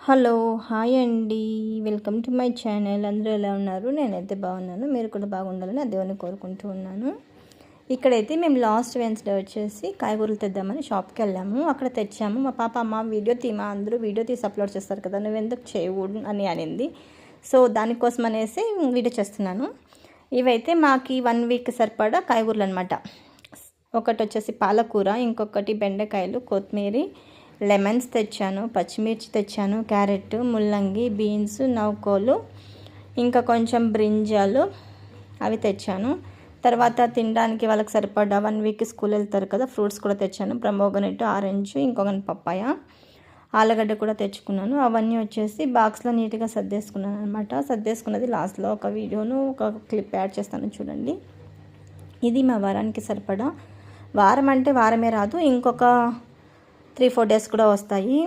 Hello hi అండి, welcome to my channel. అందరూ ఎలా ఉన్నారు? నేనైతే బాగున్నాను, మీరు కూడా బాగుండాలని ఆ దేవుని కోరుకుంటూ ఉన్నాను. ఇక్కడైతే మేము లాస్ట్ వెన్స్డే వచ్చేసి కాయగూరలు తెద్దామని షాప్కి వెళ్ళాము. అక్కడ తెచ్చాము. మా పాప అమ్మ వీడియో తీమా, అందరూ వీడియో తీసి అప్లోడ్ చేస్తారు కదా, నువ్వెందుకు చేయకూడదు అని అనింది. సో దానికోసం అనేసి వీడియో చేస్తున్నాను. ఇవైతే మాకు 1 వీక్ సరిపడా కాయగూరలు అనమాట. ఒకటి వచ్చేసి పాలకూర, ఇంకొకటి బెండకాయలు, కొత్తిమీర, లెమన్స్ తెచ్చాను, పచ్చిమిర్చి తెచ్చాను, క్యారెట్, ముల్లంగి, బీన్స్, నౌకోలు, ఇంకా కొంచెం బ్రింజాలు అవి తెచ్చాను. తర్వాత తినడానికి వాళ్ళకి సరిపడా 1 వీక్ స్కూల్ వెళ్తారు కదా, ఫ్రూట్స్ కూడా తెచ్చాను. ప్రమోగనెట్, ఆరెంజ్, ఇంకొకటి పప్పాయ, ఆలుగడ్డ కూడా తెచ్చుకున్నాను. అవన్నీ వచ్చేసి బాక్స్లో నీట్గా సర్దేసుకున్నాను అనమాట. సర్దేసుకున్నది లాస్ట్లో ఒక వీడియోను, ఒక క్లిప్ యాడ్ చేస్తాను చూడండి. ఇది మా వారానికి సరిపడా. వారం అంటే వారమే రాదు, ఇంకొక 3-4 డేస్ కూడా వస్తాయి.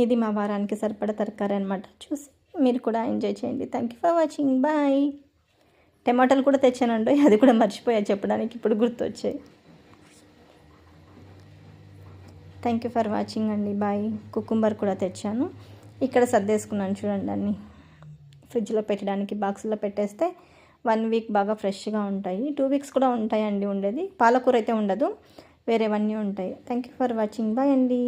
ఇది మా వారానికి సరిపడా తరకారీ అనమాట. చూసి మీరు కూడా ఎంజాయ్ చేయండి. Thank you for watching, bye. టమాటాలు కూడా తెచ్చానండి, అది కూడా మర్చిపోయా చెప్పడానికి, ఇప్పుడు గుర్తొచ్చాయి. థ్యాంక్ యూ ఫర్ వాచింగ్ అండి, బాయ్. కుకుంబర్ కూడా తెచ్చాను. ఇక్కడ సర్దేసుకున్నాను చూడండి అన్నీ. ఫ్రిడ్జ్లో పెట్టడానికి బాక్స్లో పెట్టేస్తే 1 వీక్ బాగా ఫ్రెష్గా ఉంటాయి. 2 వీక్స్ కూడా ఉంటాయండి ఉండేది. పాలకూర అయితే ఉండదు, వేరేవన్నీ ఉంటాయి. Thank you for watching, bye అండి.